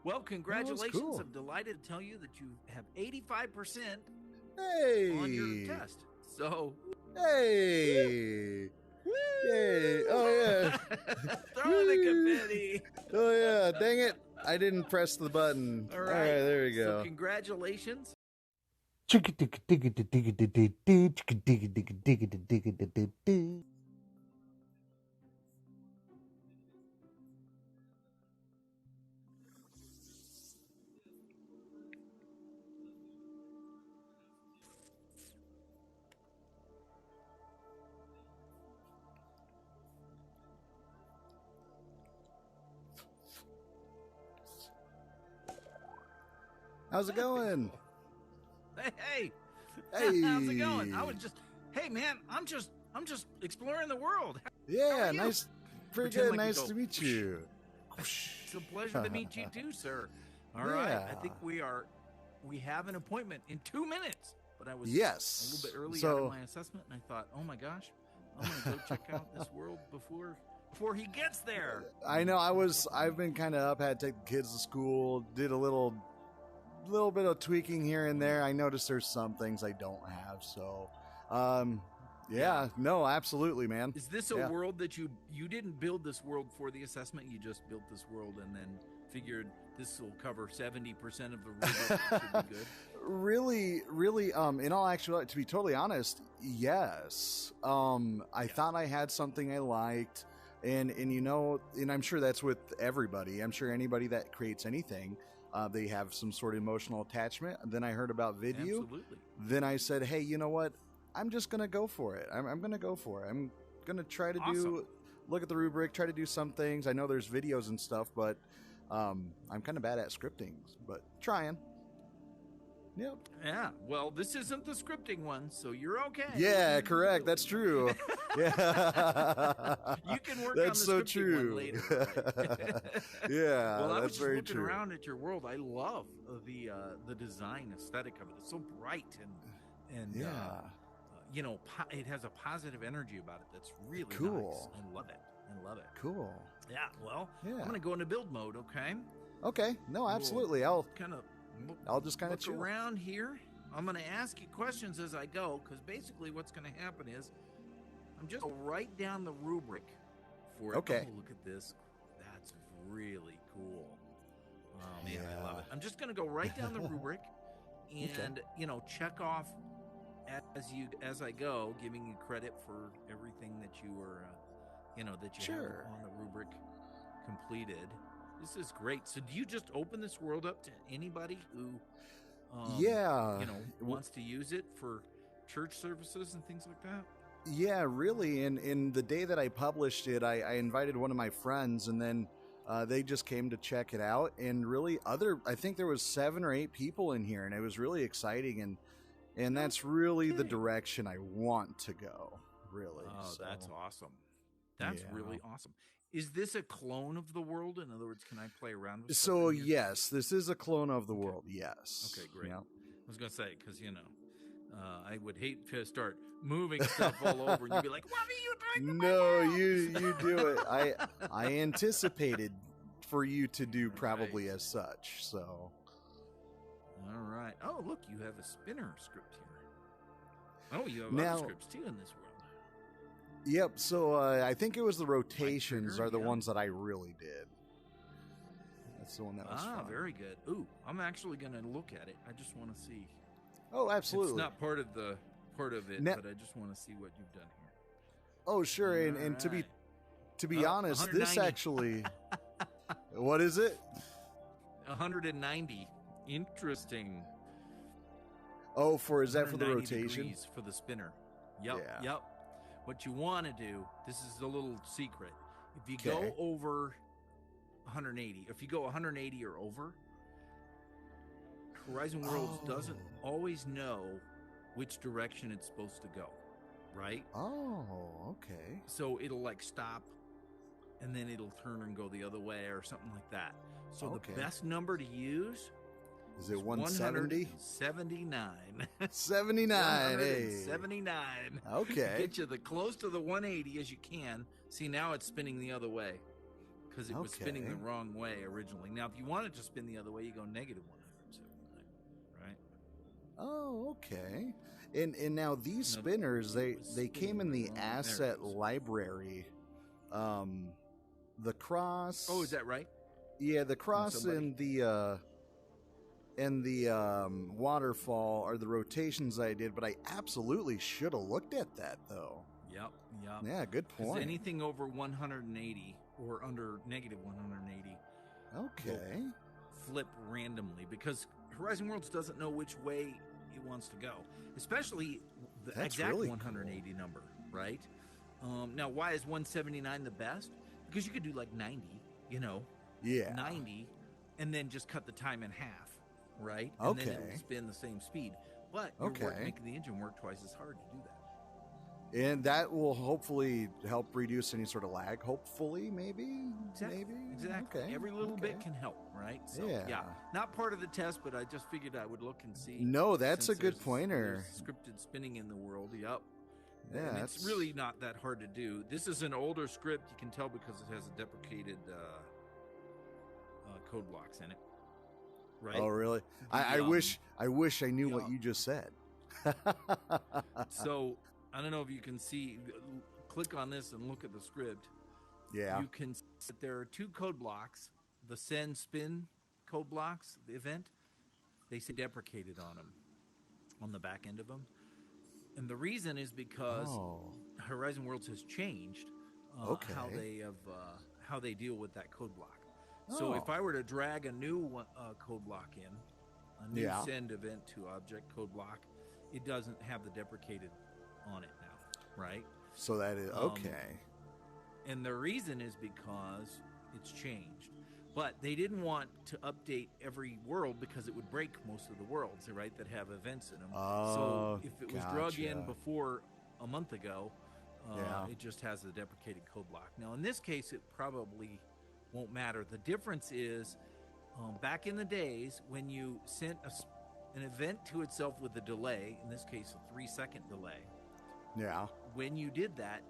Well, congratulations. cool. I'm delighted to tell you that you have 85% Hey. on your test. So, Hey. Yay. Oh, yeah. throw the confetti. Oh, yeah. Dang it. I didn't press the button. All All right. right, there we go. So, congratulations. How's it going? Hey. Hey. How's it going? Hey man, I'm just exploring the world. Yeah, nice. Pretty Pretend good. like we Nice go, to meet you. It's a pleasure to meet you too, sir. All right. I think we have an appointment in 2 minutes. But I was a little bit early out of my assessment, and I thought, oh my gosh, I'm gonna go check out this world before he gets there. I know. I've been kind of up. Had to take the kids to school. Did a little bit of tweaking here and there. I noticed there's some things I don't have. So, yeah, no, absolutely, man. Is this a world that you didn't build this world for the assessment? You just built this world and then figured this will cover 70% of the rubric. Should be good. Really, in all actuality, to be totally honest, yes. I thought I had something I liked, and and I'm sure that's with everybody. I'm sure anybody that creates anything, they have some sort of emotional attachment. Then I heard about Vidyuu. Absolutely. Then I said, hey, you know what? I'm just gonna go for it. I'm gonna go for it. I'm gonna try to look at the rubric, try to do some things. I know there's videos and stuff, but I'm kind of bad at scripting, but trying. Yep. Yeah. Well, this isn't the scripting one, so you're okay. Yeah, correct. That's true. Yeah. You can work that's on the so scripting true. one later. Right? Yeah, well, I was that's just very looking true. around at your world. I love the design aesthetic of it. It's so bright and yeah. It has a positive energy about it that's really cool. nice. I love it. Cool. Yeah. Well, I'm gonna go into build mode. Okay. Okay. No, absolutely. I'll just kind of look around here. I'm going to ask you questions as I go, because basically what's going to happen is I'm just going to write down the rubric for it. Okay. Oh, look at this. That's really cool. Oh, man, I love it. I'm just going to go write down the rubric and, check off as I go, giving you credit for everything that you were, that you have on the rubric completed. This is great. So do you just open this world up to anybody who, wants to use it for church services and things like that? Yeah, really. In the day that I published it, I invited one of my friends, and then they just came to check it out. And really, I think there was 7 or 8 people in here, and it was really exciting. And that's really the direction I want to go. Really. Oh, that's awesome. That's really awesome. Is this a clone of the world? In other words, can I play around with So, yes, this is a clone of the world, yes. Okay, great. Yep. I was going to say, because, I would hate to start moving stuff all over and you'd be like, what are you doing? No, you do it. I anticipated for you to do probably as such, so. All right. Oh, look, you have a spinner script here. Oh, you have other scripts, too, in this world. Yep, so I think it was the rotations are the ones that I really did. That's the one that was fun. Very good. Ooh, I'm actually going to look at it. I just want to see. Oh, absolutely. It's not part of it, but I just want to see what you've done here. Oh, sure, and to be honest, 190. this actually... What is it? 190. Interesting. Oh, is that for the rotation? For the spinner. Yep. What you want to do, this is a little secret. If you go over 180, if you go 180 or over, Horizon Worlds doesn't always know which direction it's supposed to go, right? Oh, okay. So it'll stop, and then it'll turn and go the other way or something like that. So the best number to use is it 170? 79. 79, hey. 79. Okay. Get you the close to the 180 as you can. See, now it's spinning the other way. because it was spinning the wrong way originally. Now, if you want it to spin the other way, you go negative 179, right? Oh, okay. And now these spinners, they came in the asset library. The cross. Oh, is that right? Yeah, the cross and the waterfall are the rotations I did, but I absolutely should have looked at that though. Yep. Yeah, good point. Anything over 180 or under negative 180, okay, flip randomly because Horizon Worlds doesn't know which way it wants to go, especially the exact really 180 cool. number, right? Now, why is 179 the best? Because you could do like 90, 90, and then just cut the time in half, right? And then it would spin the same speed. But you're making the engine work twice as hard to do that. And that will hopefully help reduce any sort of lag, hopefully, maybe? Exactly. Okay. Every little bit can help, right? So, yeah. Not part of the test, but I just figured I would look and see. No, that's a good pointer. Scripted spinning in the world, yep. Yeah, and it's really not that hard to do. This is an older script. You can tell because it has a deprecated code blocks in it. Right? Oh, really? I wish I knew what you just said. So I don't know if you can see. Click on this and look at the script. Yeah. You can see that there are two code blocks. The send spin code blocks, the event, they say deprecated on them, on the back end of them. And the reason is because Horizon Worlds has changed how they deal with that code block. So if I were to drag a new code block in, a new send event to object code block, it doesn't have the deprecated on it now, right? So that is okay. And the reason is because it's changed. But they didn't want to update every world because it would break most of the worlds, right, that have events in them. So if it was drug in before a month ago, it just has the deprecated code block. Now, in this case, it probably won't matter. The difference is back in the days when you sent an event to itself with a delay, in this case, a 3-second delay. Yeah. When you did that,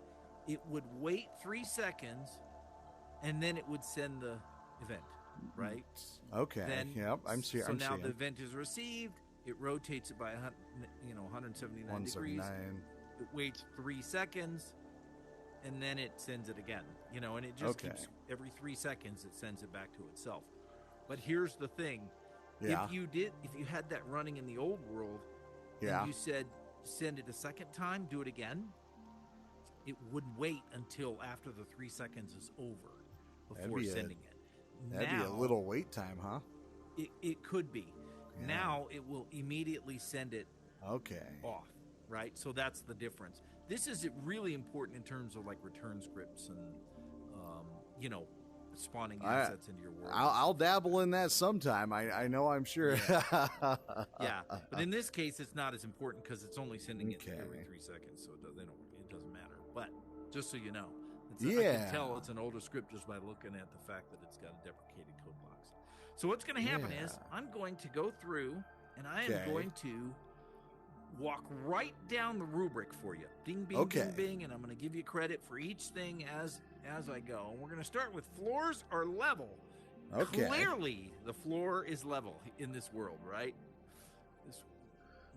it would wait 3 seconds, and then it would send the event, right? Okay. I'm seeing. So now the event is received. It rotates it by 179 degrees. It waits 3 seconds, and then it sends it again. And it just keeps every 3 seconds it sends it back to itself. But here's the thing: if you had that running in the old world, and you said send it a second time, do it again, it would wait until after the 3 seconds is over before sending it. That'd be a little wait time, huh? It could be. Yeah. Now it will immediately send it off, right? So that's the difference. This is really important in terms of like return scripts and, spawning assets into your world. I'll dabble in that sometime. I know, I'm sure. Yeah. But in this case, it's not as important because it's only sending it every 3 seconds, so it doesn't matter. But just so you know. I can tell it's an older script just by looking at the fact that it's got a deprecated code blocks. So what's going to happen is I'm going to go through and I am going to walk right down the rubric for you. Ding, bing, ding, bing, and I'm going to give you credit for each thing as I go. And we're going to start with floors are level. Okay. Clearly, the floor is level in this world, right?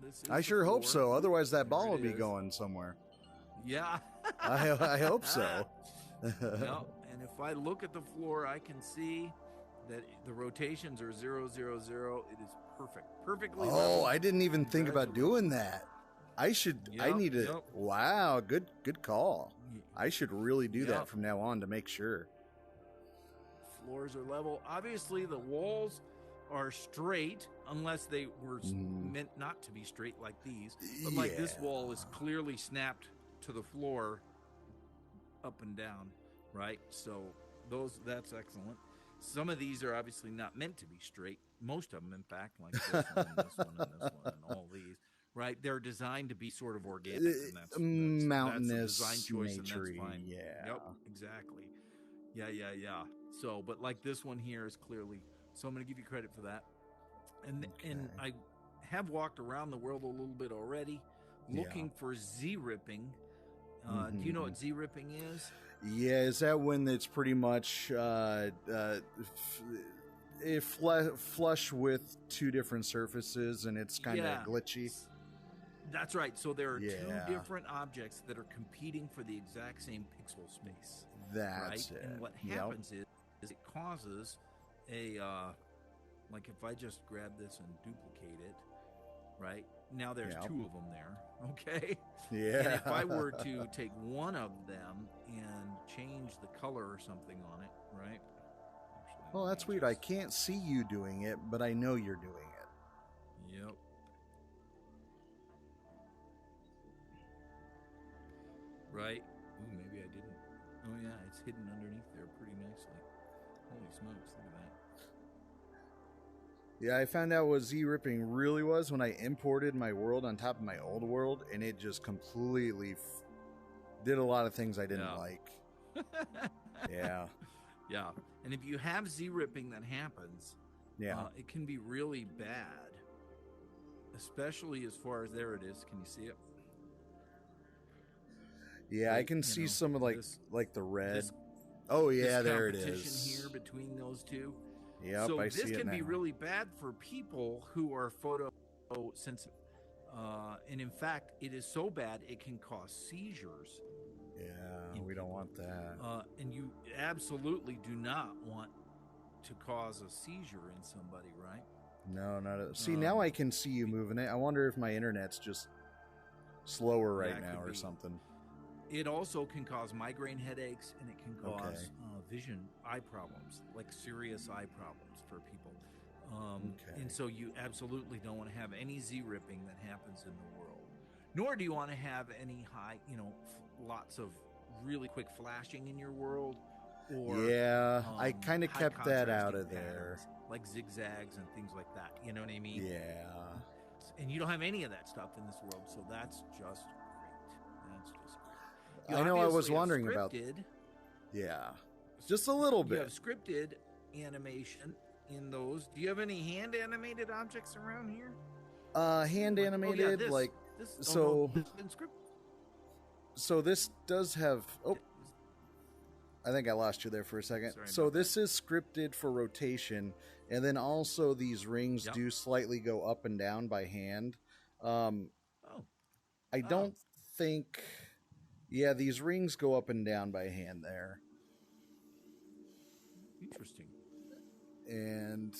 This I sure hope so. Otherwise, that ball will be going somewhere. Yeah. I hope so. And if I look at the floor, I can see that the rotations are 0, 0, 0. It is perfectly level. I didn't even think about doing that. I need to. Wow, good call. I should really do that from now on to make sure. Floors are level. Obviously, the walls are straight unless they were meant not to be straight like these. But like this wall is clearly snapped to the floor up and down, right? So that's excellent. Some of these are obviously not meant to be straight. Most of them, in fact, like this one and this one and this one and all these, right? They're designed to be sort of organic, and that's mountainous, that's a design choice, nature-y, and that's fine. Yeah. Yep, exactly. Yeah. So, but like this one here is clearly. So I'm going to give you credit for that. And I have walked around the world a little bit already, looking for Z-ripping. Do you know what Z-ripping is? Yeah, is that when it's pretty much flush with two different surfaces and it's kind of Yeah, glitchy? that's right. So there are two Yeah, different objects that are competing for the exact same pixel space, right? that's it. And what Yep. happens is it causes a like if I just grab this and duplicate it, right? Now there's Yep. two of them there, okay? Yeah. And if I were to take one of them and change the color or something on it, right? Actually, Well, let that's me weird. I just- can't see you doing it, but I know you're doing it. Yep. Right? Ooh, maybe I didn't. Oh yeah, it's hidden underneath there pretty nicely. Holy smokes, look at that. Yeah, I found out what Z-ripping really was when I imported my world on top of my old world, and it just completely did a lot of things I didn't like. Yeah. Yeah. And if you have Z-ripping that happens, Yeah. it can be really bad, especially as far as there it is. Can you see it? Yeah, I Like, can you see know, some of this- like the red. this- Oh yeah, this there it competition is. here between those two. Yep, So I this see it can be now. really bad for people who are photo sensitive. And in fact, it is so bad it can cause seizures. Yeah, in we don't people. want that. And you absolutely do not want to cause a seizure in somebody, right? No, not a, see, now I can see you moving it. I wonder if my internet's just slower right it now could or be. something. It also can cause migraine headaches, and it can cause Okay. vision, eye problems, like serious eye problems for people. Okay. And so you absolutely don't want to have any Z-ripping that happens in the world. Nor do you want to have any high, lots of really quick flashing in your world. Or Yeah, I kind of high kept that out contrasting of there. patterns, like zigzags and things like that. You know what I mean? Yeah. And you don't have any of that stuff in this world, so that's just great. That's just great. I know I was obviously have wondering about. scripted- Yeah, just a little You have bit. scripted animation in those. Do you have any hand animated objects around here? Hand animated, this, like this, so. no, this has been scripted. So this does have. Oh, I think I lost you there for a second. Sorry So about this is scripted for rotation, and then also these rings Yep. do slightly go up and down by hand. Oh, I don't think. Yeah, these rings go up and down by hand there, interesting. and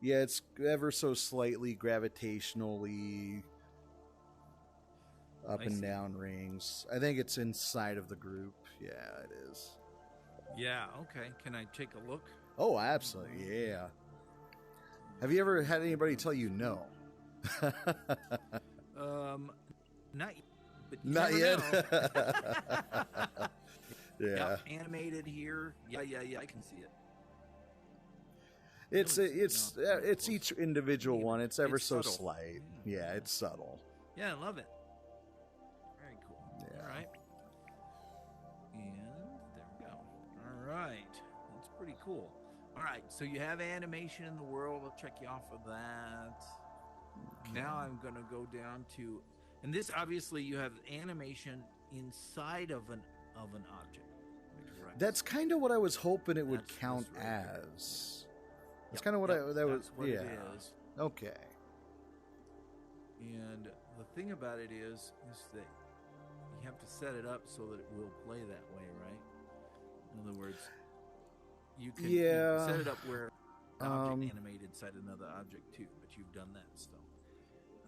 yeah, it's ever so slightly gravitationally up I and see. down rings. I think it's inside of the group. Yeah, it is. Yeah. Okay. Can I take a look? Oh, absolutely. Yeah. Have you ever had anybody tell you no? Not yet. But you Not never yet. know. Yeah. Yep, animated here. Yeah. I can see it. It's No, it's not it's close. each individual Yeah, one. It's ever it's so subtle. slight. Yeah, it's subtle. Yeah, I love it. Very cool. Yeah. All right. And there we go. All right. That's pretty cool. All right. So you have animation in the world. I'll check you off of that. Now I'm going to go down to, and this obviously you have animation inside of an object. Am I correct? That's kind of what I was hoping it would That's count this right here. as. That's Yep, kind of what yep, that that's was. what Yeah. it is. Okay. And the thing about it is that you have to set it up so that it will play that way, right? In other words, you can set it up where an object animated inside another object too, but you've done that, so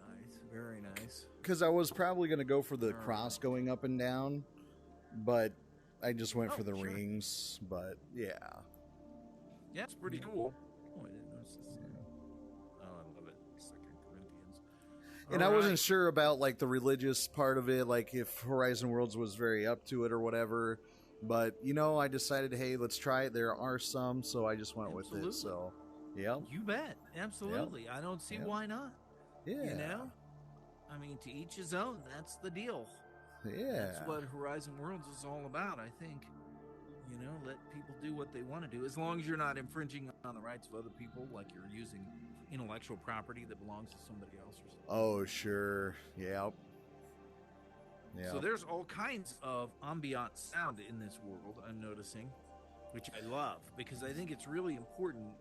nice, very nice. Because I was probably going to go for the All cross right. going up and down, but I just went Oh, for the sure. rings. But yeah. Yeah, it's pretty cool. Oh, I didn't notice this. Oh, I love it. 2 Corinthians. And All I wasn't right. sure about like the religious part of it, like if Horizon Worlds was very up to it or whatever. But I decided, hey, let's try it. There are some, so I just went with Absolutely. it. So, yeah, You bet. Absolutely. I don't see Yep. why not. yeah, You know? I mean, to each his own. That's the deal. yeah. That's what Horizon Worlds is all about, I think. Let people do what they want to do, as long as you're not infringing on the rights of other people, like you're using intellectual property that belongs to somebody else or something. Oh, sure, yeah. So there's all kinds of ambient sound in this world, I'm noticing, which I love because I think it's really important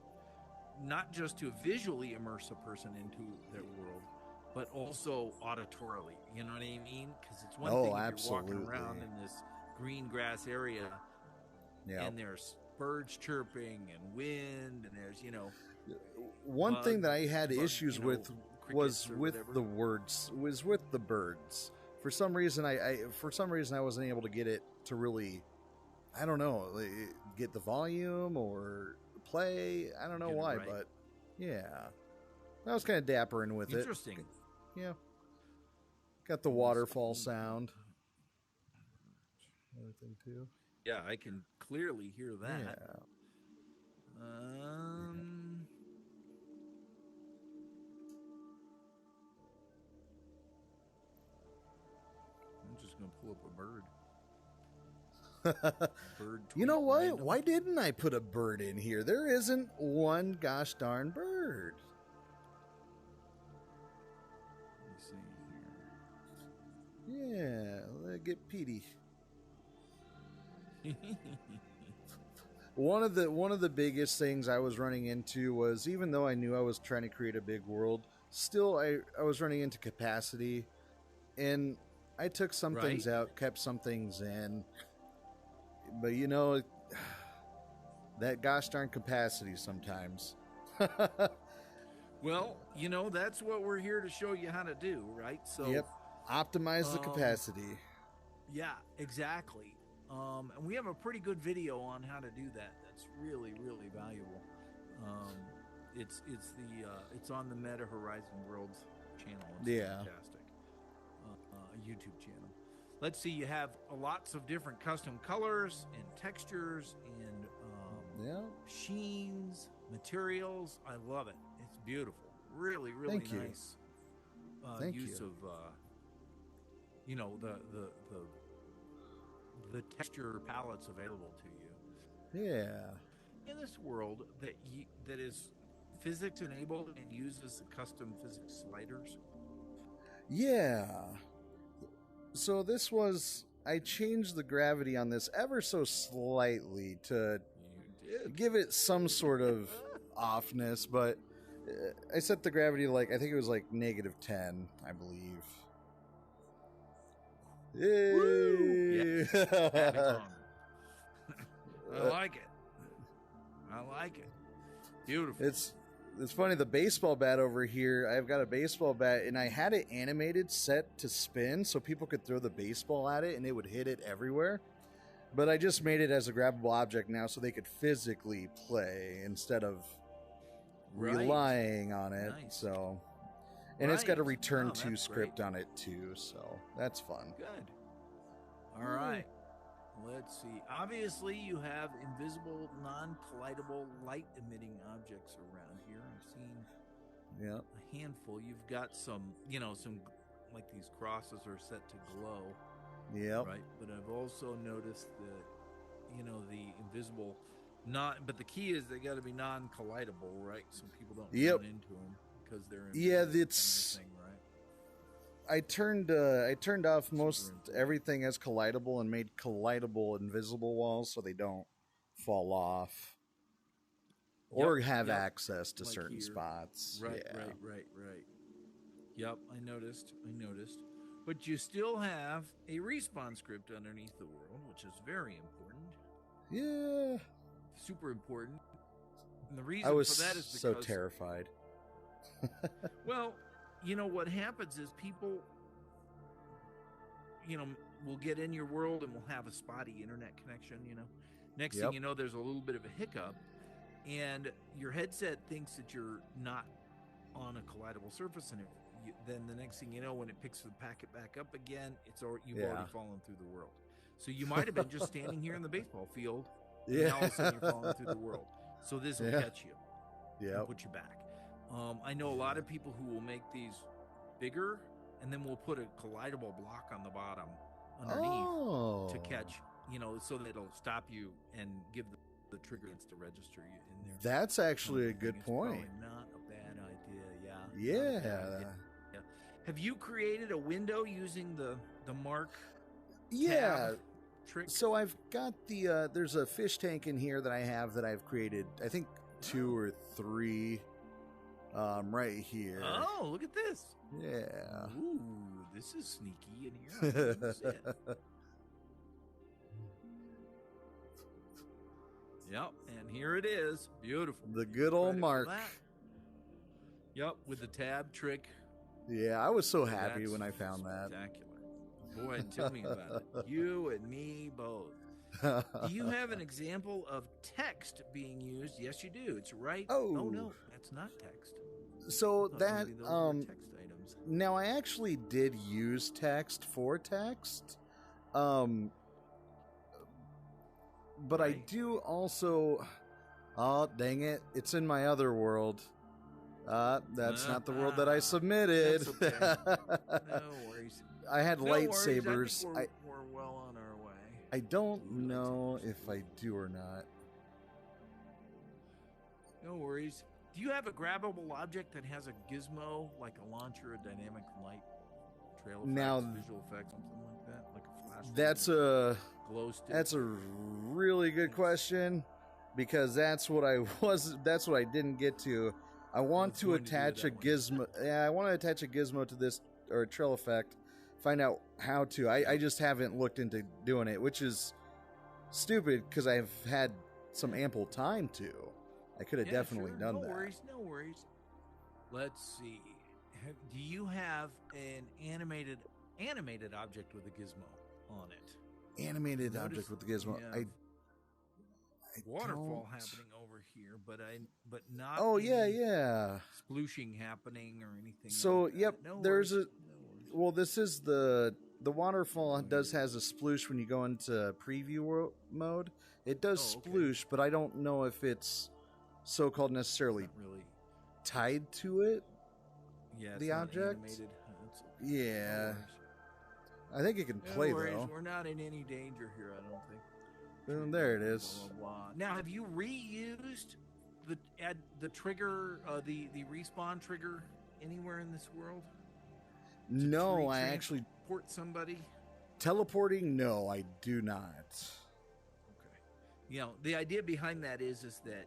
not just to visually immerse a person into their world, but also auditorily. You know what I mean? Because it's one thing if you're walking around in this green grass area and there's birds chirping and wind and there's, one bugs, thing that I had issues with was with whatever. the words, was with the birds. For some reason, I wasn't able to get it to really, I don't know, get the volume or play. I don't know why, right. but yeah, I was kind of dappering with Interesting. it. Yeah, got the waterfall sound. Everything too. Yeah, I can clearly hear that. Yeah. I'm just gonna pull up a bird. You know what? Random. Why didn't I put a bird in here? There isn't one gosh darn bird. Let me see here. Yeah, let's get Petey. One of the biggest things I was running into was, even though I knew I was trying to create a big world, still I was running into capacity, and I took some things out, kept some things in. But that gosh darn capacity sometimes. Well, that's what we're here to show you how to do, right? So optimize the capacity. Yeah, exactly. And we have a pretty good video on how to do that. That's really, really valuable. It's on the Meta Horizon Worlds channel. It's fantastic. YouTube channel. Let's see. You have lots of different custom colors and textures and sheens, materials. I love it. It's beautiful. Really, really nice. Use of the texture palettes available to you. Yeah. In this world that is physics enabled and uses custom physics sliders. Yeah. So I changed the gravity on this ever so slightly to give it some sort of offness, but I set the gravity I think it was -10, I believe. Yes. I like it. Beautiful. It's funny, the baseball bat over here, I've got a baseball bat and I had it animated set to spin so people could throw the baseball at it and it would hit it everywhere. But I just made it as a grabbable object now so they could physically play instead of relying on it. Nice. So, and it's got a return to script on it too, so that's fun. Good. All right. Let's see. Obviously, you have invisible, non-collidable, light-emitting objects around here. I've seen a handful. You've got some like these crosses are set to glow. Yep. Right. But I've also noticed that, the invisible, but the key is they got to be non-collidable, right? So people don't run into them because they're it's. I turned off most everything as collidable and made collidable invisible walls so they don't fall off or have access to certain spots. Right. Yep, I noticed. But you still have a respawn script underneath the world, which is very important. Yeah. Super important. And the reason I was for that is because so terrified. Well, what happens is people, will get in your world and will have a spotty internet connection, Next thing you know, there's a little bit of a hiccup, and your headset thinks that you're not on a collidable surface, and then the next thing you know, when it picks the packet back up again, you've already fallen through the world. So you might have been just standing here in the baseball field, and now all of a sudden you're falling through the world. So this will catch you and put you back. I know a lot of people who will make these bigger, and then we'll put a collidable block on the bottom underneath to catch, so that it'll stop you and give the trigger to register you in there. That's actually a good point. Not a bad idea, Yeah. Have you created a window using the the mark Yeah. tab trick? So I've got the there's a fish tank in here that I have that I've created. I think 2 or 3 right here. Oh, look at this. Yeah. Ooh, this is sneaky in here. I can use it. Yep, and here it is. Beautiful. The good old mark. Yep, with the tab trick. Yeah, I was so happy when I found that. Spectacular. Boy, tell me about it. You and me both. Do you have an example of text being used? Yes, you do. It's right. Oh, no, that's not text. So that those were text items. Now I actually did use text for text. But right. I do also... Oh, dang it. It's in my other world. That's not the world that I submitted. That's okay. No worries. I had lightsabers. I think we're well on our way. I don't know if I do or not. No worries. Do you have a grabbable object that has a gizmo, like a launcher, a dynamic light, trail effects, visual effects, something like that, like a flash? That's a really good question, because that's what I didn't get to. I want to attach a gizmo. Yeah, I want to attach a gizmo to this, or a trail effect. Find out how to. I just haven't looked into doing it, which is stupid because I've had some ample time to. I could have definitely done that. No worries. Let's see. Do you have an animated object with a gizmo on it? Animated object with the gizmo. I waterfall happening over here, but not. Oh yeah. Splooshing happening or anything. So like yep, no there's worries. Well, this is the waterfall has a sploosh when you go into preview mode. It does sploosh, but I don't know if it's so-called necessarily really tied to it. Yeah, the object. Yeah, I think it can play though. We're not in any danger here, I don't think. And there it is. Blah, blah, blah. Now, have you reused the trigger, the respawn trigger anywhere in this world? No, I actually teleport somebody. Teleporting? No, I do not. Okay. You know, the idea behind that is that,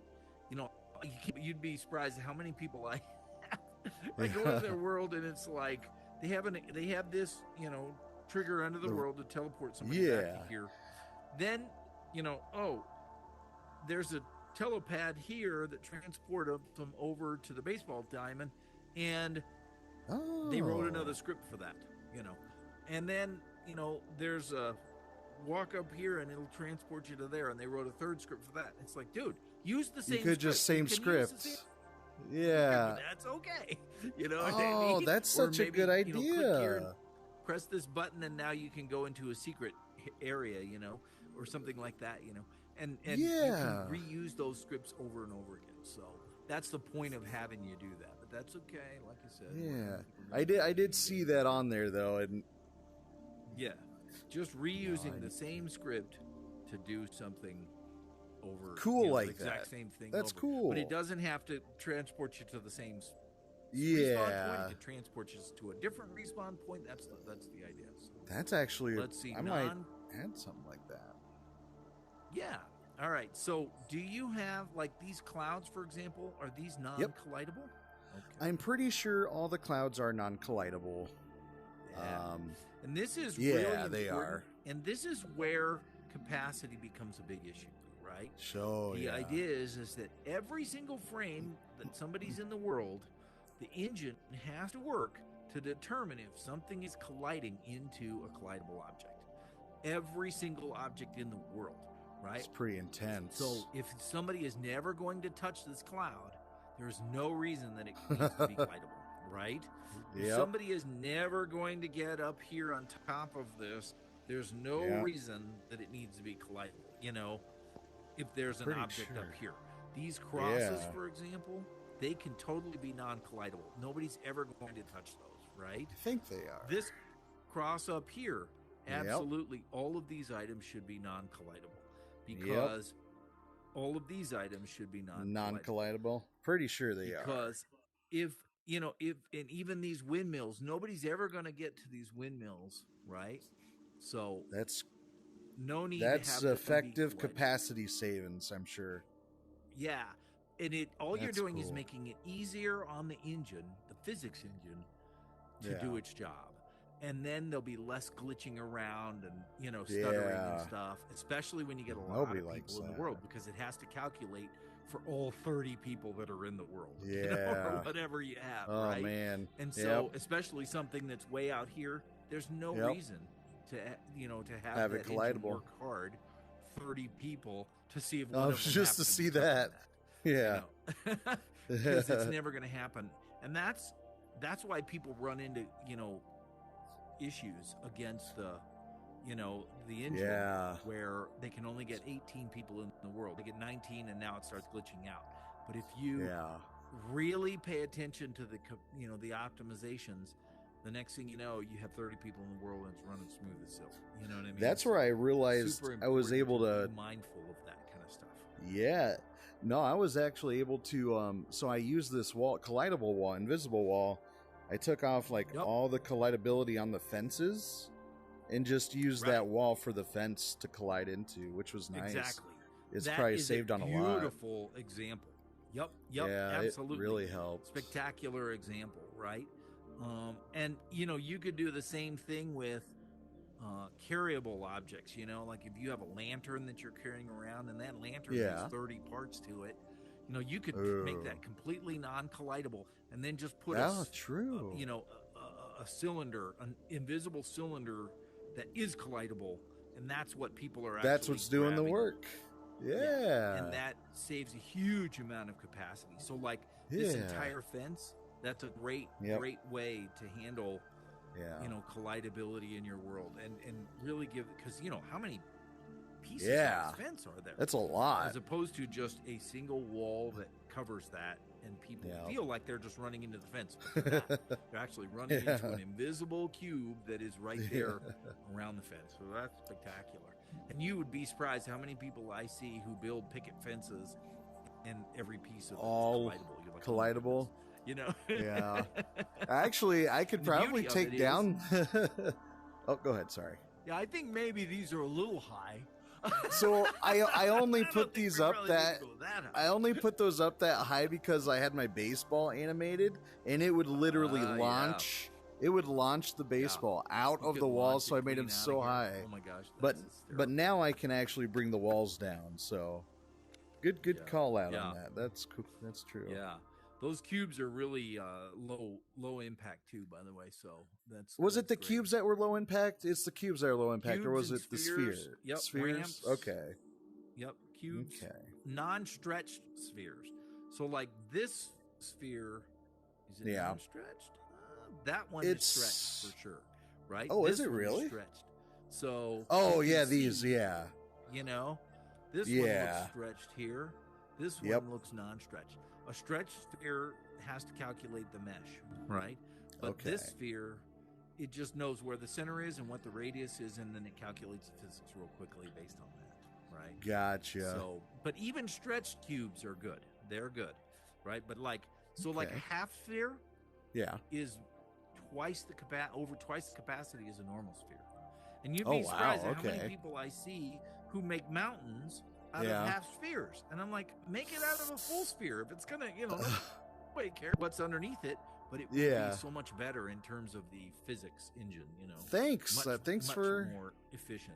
you know, you'd be surprised at how many people I have. I go into their world and it's like they have this, you know, trigger under the world to teleport somebody back to here. Then, you know, there's a telepad here that transported them over to the baseball diamond, and they wrote another script for that, you know. And then, you know, there's a walk up here and it'll transport you to there, and they wrote a third script for that. It's like, dude, use the same script. Just same script. Yeah. That's okay. You know. Oh, that's such a good idea. You know, click here and press this button and now you can go into a secret area, you know, or something like that, you know. And you can reuse those scripts over and over again. So that's the point of having you do that. But that's okay, like you said. Yeah. I did see that on there though, and yeah. Just reusing the same script to do something over like the exact same thing. That's cool. But it doesn't have to transport you to the same respawn point. It transports you to a different respawn point. That's the idea. So that's actually let's see. I might add something like that. Yeah. All right. So do you have, like, these clouds, for example, are these non-collidable? Okay. I'm pretty sure all the clouds are non-collidable. Yeah. And this is really important. They are. And this is where capacity becomes a big issue, right? The idea is that every single frame that somebody's in the world, the engine has to work to determine if something is colliding into a collidable object. Every single object in the world, right? It's pretty intense. So if somebody is never going to touch this cloud, there's no reason that it needs to be collidable, right? If somebody is never going to get up here on top of this, there's no reason that it needs to be collidable, you know, if there's an object up here. These crosses, for example, they can totally be non-collidable. Nobody's ever going to touch those, right? I think they are. This cross up here, absolutely, all of these items should be non-collidable, because all of these items should be non-collidable. Non-collidable? Pretty sure they are. Because if if and even these windmills, nobody's ever going to get to these windmills, right? So That's no need to that's have them be effective collision. capacity savings, I'm sure. Yeah, and all you're That's doing is cool. making it easier on the engine, the physics engine, to do its job. And then there'll be less glitching around and stuttering and stuff, especially when you get a lot Nobody of likes people in the that. world, because it has to calculate for all 30 people that are in the world, Yeah. or whatever you have, Oh right? man. And so, especially something that's way out here, there's no reason to to have that it engine collidable. work hard, 30 people to see if one Oh, of them just to happens see stuck on that. Yeah. because it's never going to happen. And that's why people run into issues against the engine, where they can only get 18 people in the world. They get 19 and now it starts glitching out. But if you really pay attention to the optimizations, the next thing you know, you have 30 people in the world and it's running smooth as silk. You know what I mean? That's where I realized I was able to be mindful of that kind of stuff. Yeah. No, I was actually able to so I used this wall, collidable wall, invisible wall. I took off all the collidability on the fences and just used that wall for the fence to collide into, which was nice. Exactly. It's probably saved on a lot. Beautiful example. Yep. Yeah, absolutely. It really helped. Spectacular example, right? And you could do the same thing with carryable objects. Like if you have a lantern that you're carrying around, and that lantern has 30 parts to it, you could make that completely non-collidable, and then just put a cylinder, an invisible cylinder that is collidable, and that's what people are. That's what's doing the work. Yeah. And that saves a huge amount of capacity. So this entire fence, that's a great way to handle collidability in your world, and really give, because how many pieces of fence are there? That's a lot, as opposed to just a single wall that covers that, and people feel like they're just running into the fence, but they're not. They're actually running into an invisible cube that is right there around the fence. So that's spectacular. And you would be surprised how many people I see who build picket fences and every piece of all it's collidable. You're like, collidable. Yeah. Actually, I could probably take down. Oh, go ahead. Sorry. Yeah, I think maybe these are a little high. So I only put these up I only put those up that high because I had my baseball animated, and it would literally launch. It would launch the baseball out of the wall, so I made them so high. Oh my gosh! But now I can actually bring the walls down. So good call out on that. That's cool. That's true. Yeah. Those cubes are really low impact too, by the way. So was it the cubes that were low impact? It's the cubes that are low impact, or was it the sphere? Yep, spheres. Ramps. Okay. Yep, cubes. Okay. Non-stretched spheres. So this sphere, is it non-stretched? That one is stretched for sure, right? Oh, this is it really? Stretched. So. Oh yeah, these yeah. This one looks stretched here. This one looks non-stretched. A stretched sphere has to calculate the mesh, right? But this sphere, it just knows where the center is and what the radius is, and then it calculates the physics real quickly based on that, right? Gotcha. So, but even stretched cubes are good. They're good, right? But a half sphere, is over twice the capacity as a normal sphere. And you'd be surprised at how many people I see who make mountains out of half spheres, and I'm like, make it out of a full sphere if it's gonna, nobody cares what's underneath it, but it would be so much better in terms of the physics engine. Thanks, thanks for more efficient.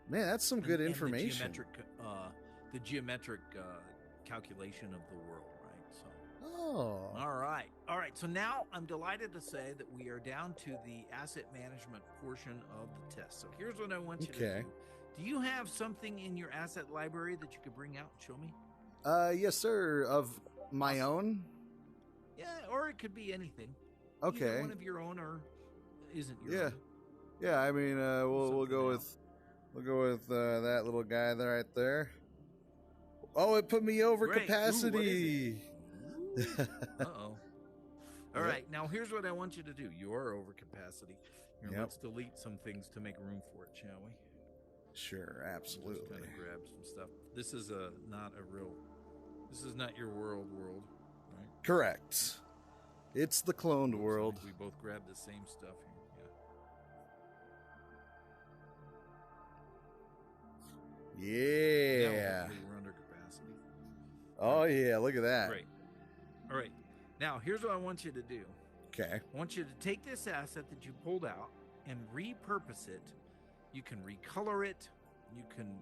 Man, that's some good information. And the geometric calculation of the world, right? So, all right. So now I'm delighted to say that we are down to the asset management portion of the test. So here's what I want you to do. Do you have something in your asset library that you could bring out and show me? Yes, sir. Of my own? Yeah, or it could be anything. Okay. Either one of your own or isn't your own. Yeah, I mean, we'll go with that little guy there right there. Oh, it put me over capacity. Uh-oh. All right, now here's what I want you to do. You're over capacity. Let's delete some things to make room for it, shall we? Sure, absolutely. Just kind of grab some stuff. This is not your world, right? Correct. It's the cloned Looks world. like we both grabbed the same stuff here. Yeah. Now, hopefully we're under capacity. Oh, yeah. Look at that. Great. All right. Now, here's what I want you to do. Okay. I want you to take this asset that you pulled out and repurpose it. You can recolor it. You can,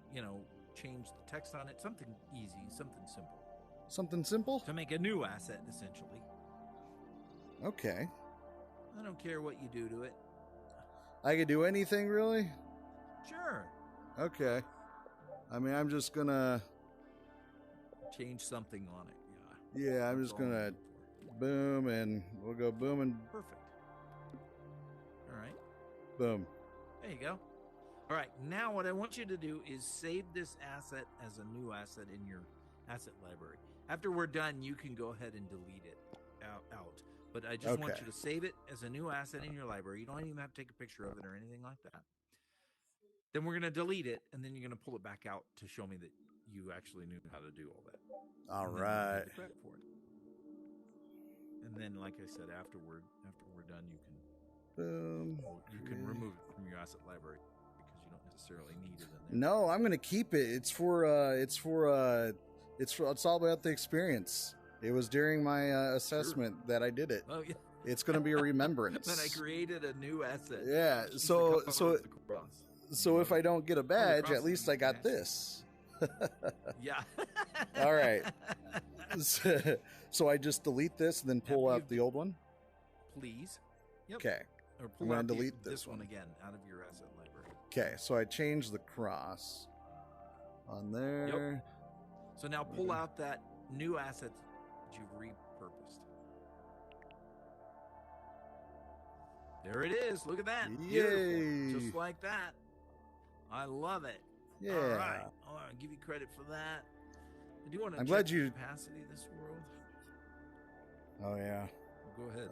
change the text on it. Something easy, something simple. Something simple? To make a new asset, essentially. Okay. I don't care what you do to it. I could do anything, really? Sure. Okay. I mean, I'm just gonna... Change something on it, Yeah, I'm just gonna boom, and we'll go boom and... Perfect. All right. Boom. There you go. All right, now what I want you to do is save this asset as a new asset in your asset library. After we're done, you can go ahead and delete it out. But I just want you to save it as a new asset in your library. You don't even have to take a picture of it or anything like that. Then we're going to delete it, and then you're going to pull it back out to show me that you actually knew how to do all that. All right. Credit for it. And then, like I said, after we're done, you can remove it from your asset library because you don't necessarily need it in there. No, I'm gonna keep it. It's all about the experience. It was during my assessment that I did it. Oh yeah. It's gonna be a remembrance. Then I created a new asset. Yeah. So if I don't get a badge, at least I got this. Yeah. All right. So I just delete this and then pull out the old one? Please. Yep. Okay. Or pull out delete this one again out of your asset library. Okay, so I changed the cross on there. Yep. So now pull out that new asset that you've repurposed. There it is. Look at that. Yay. Beautiful. Just like that. I love it. Yeah. All right. I'll give you credit for that. I do want to I'm check glad the you... capacity of this world. Oh, yeah. Go ahead.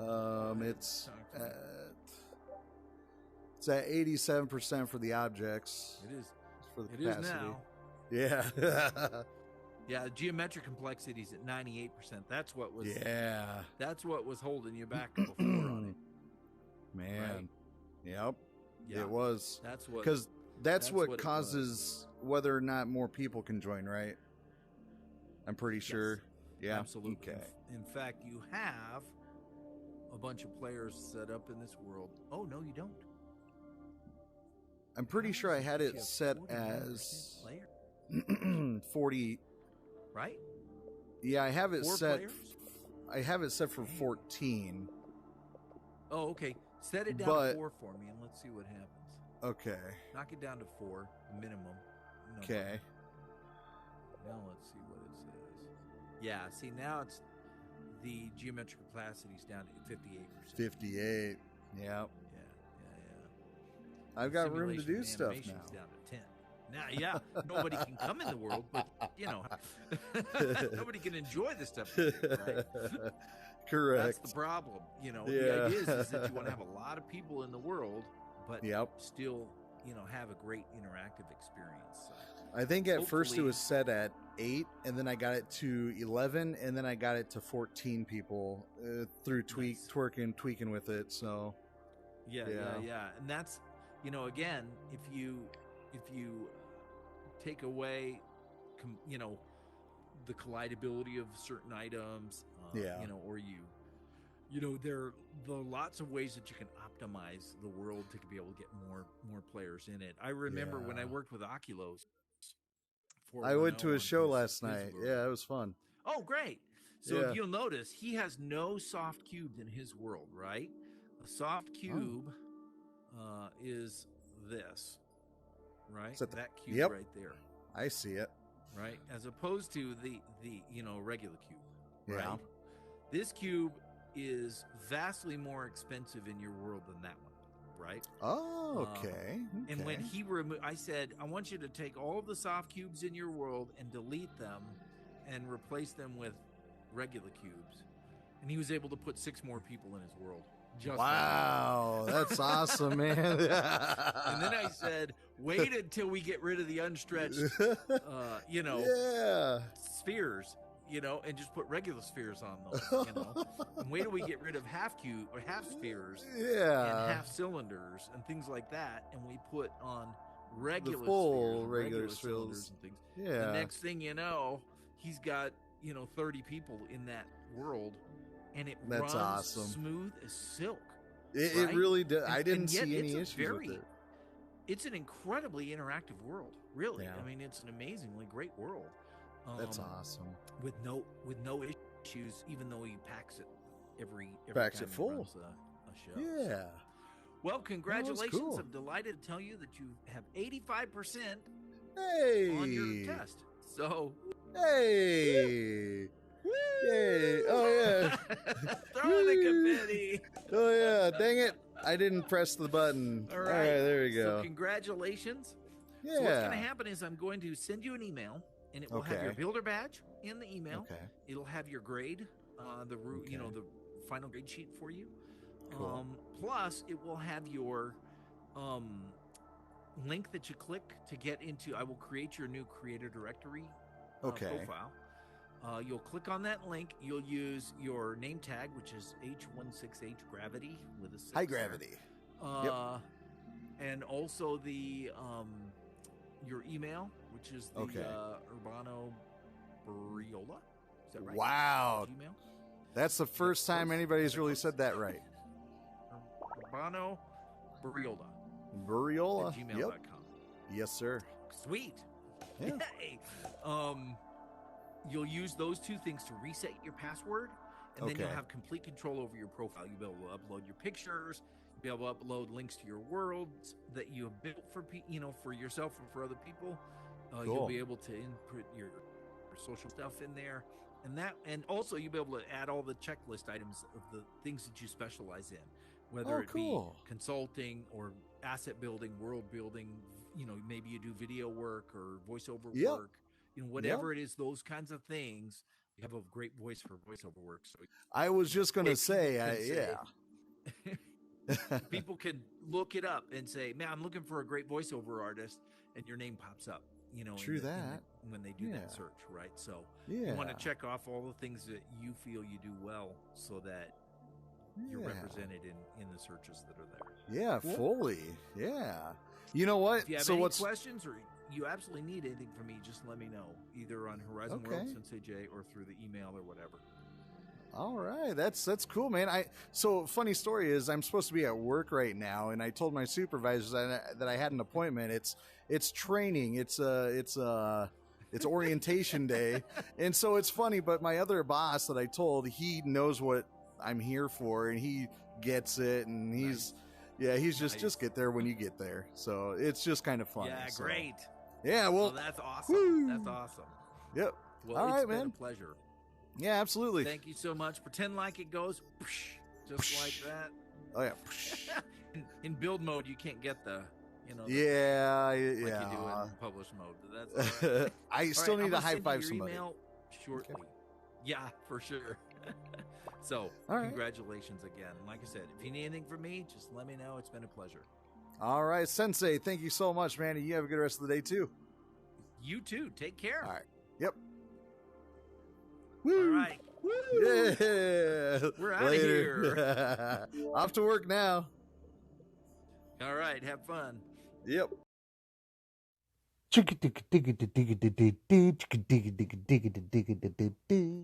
It's at 87% for the objects. It is. For the it capacity. is now. Yeah. Yeah, geometric complexity's at 98%. That's what was. Yeah. That's what was holding you back before on it. Man. Right? Yep. Yeah. It was. That's what. Because that's what it causes whether or not more people can join, right? I'm pretty sure. Yeah. Absolutely. Okay. In fact, you have a bunch of players set up in this world. Oh, no, you don't. I'm pretty sure I had it set as 40. Right? Yeah, I have it 4 set. players? I have it set for 14. Oh, okay. Set it down to 4 for me, and let's see what happens. Okay. Knock it down to 4 minimum. No Okay. problem. Now let's see what it says. Yeah, see now it's the geometric capacity's down to 58%. 58. Yep. Yeah. I've got room to do stuff now. Down to 10. Now, yeah, nobody can come in the world, but nobody can enjoy this stuff. Right? Correct. That's the problem. The idea is that you want to have a lot of people in the world, but still, have a great interactive experience. So I think at first it was set at 8, and then I got it to 11, and then I got it to 14 people through tweaking with it. So yeah, and that's again, if you take away, the collidability of certain items, or there are lots of ways that you can optimize the world to be able to get more players in it. I remember when I worked with Oculus. I went to a show last night. Yeah, it was fun. Oh, great. So if you'll notice, he has no soft cubes in his world, right? A soft cube is this, right? That cube right there. I see it. Right? As opposed to the regular cube, right? Yeah. This cube is vastly more expensive in your world than that one, right? Oh, okay. And when he removed, I said, I want you to take all of the soft cubes in your world and delete them and replace them with regular cubes. And he was able to put 6 more people in his world. Wow, that's awesome, man. And then I said, wait until we get rid of the unstretched, spheres. and just put regular spheres on those, And wait till we get rid of half cube or half spheres and half cylinders and things like that, and we put on regular the full spheres, regular cylinders and things. Yeah. The next thing you know, he's got 30 people in that world, and it That's runs awesome. Smooth as silk. It really does. I didn't see any issues with it. It's an incredibly interactive world, really. Yeah. I mean, it's an amazingly great world. That's awesome. With no issues, even though he packs it every packs time it full. He runs a show. Yeah. So. Well, congratulations! Cool. I'm delighted to tell you that you have 85% hey. on your test. So, hey. Yay! Oh yeah! Throw the confetti! Oh yeah! Dang it! I didn't press the button. All right, there we go. So congratulations. Yeah. So what's going to happen is I'm going to send you an email, and it will have your builder badge in the email. Okay. It'll have your grade, the final grade sheet for you. Cool. Plus, it will have your link that you click to get into. I will create your new creator directory profile. You'll click on that link. You'll use your name tag, which is H16H Gravity with a 6. High gravity. And also the your email, which is the Urbano Briola. Is that right? Wow. Gmail? That's the first time anybody's really said that right. Urbano Briola. Briola. @gmail.com. Yep. Yes, sir. Sweet. Yeah. Yay. You'll use those two things to reset your password, and then you'll have complete control over your profile. You'll be able to upload your pictures. You'll be able to upload links to your worlds that you have built for yourself and for other people. Cool. You'll be able to input your social stuff in there, and also you'll be able to add all the checklist items of the things that you specialize in, whether it be consulting or asset building, world building. Maybe you do video work or voiceover work. Whatever it is, those kinds of things. You have a great voice for voiceover work. So I was just going to say, people can look it up and say, "Man, I'm looking for a great voiceover artist," and your name pops up. True that. When they do that search, right? So you want to check off all the things that you feel you do well, so that you're represented in the searches that are there. Yeah, fully. Yeah. You know what? If you have any questions or you absolutely need anything from me, just let me know, either on Horizon World Sensei J or through the email or whatever. All right, that's cool, man. So funny story is I'm supposed to be at work right now, and I told my supervisors that I had an appointment. It's training. It's orientation day, and so it's funny. But my other boss that I told, he knows what I'm here for, and he gets it, and he's just get there when you get there. So it's just kind of fun. Yeah, great. Yeah, well, that's awesome. Woo. That's awesome. Yep. Well, all right, it's been man. a pleasure. Yeah, absolutely. Thank you so much. Pretend like it goes just like that. Oh yeah. in build mode, you can't get the, like yeah. you do in publish mode. That's all right. I still need to high five somebody. Email shortly. Okay. Yeah, for sure. So, congratulations again. And like I said, if you need anything from me, just let me know. It's been a pleasure. All right, Sensei. Thank you so much, man. You have a good rest of the day too. You too. Take care. All right. Yep. Woo. All right. Woo. Yeah. We're out of here. Off to work now. All right. Have fun. Yep.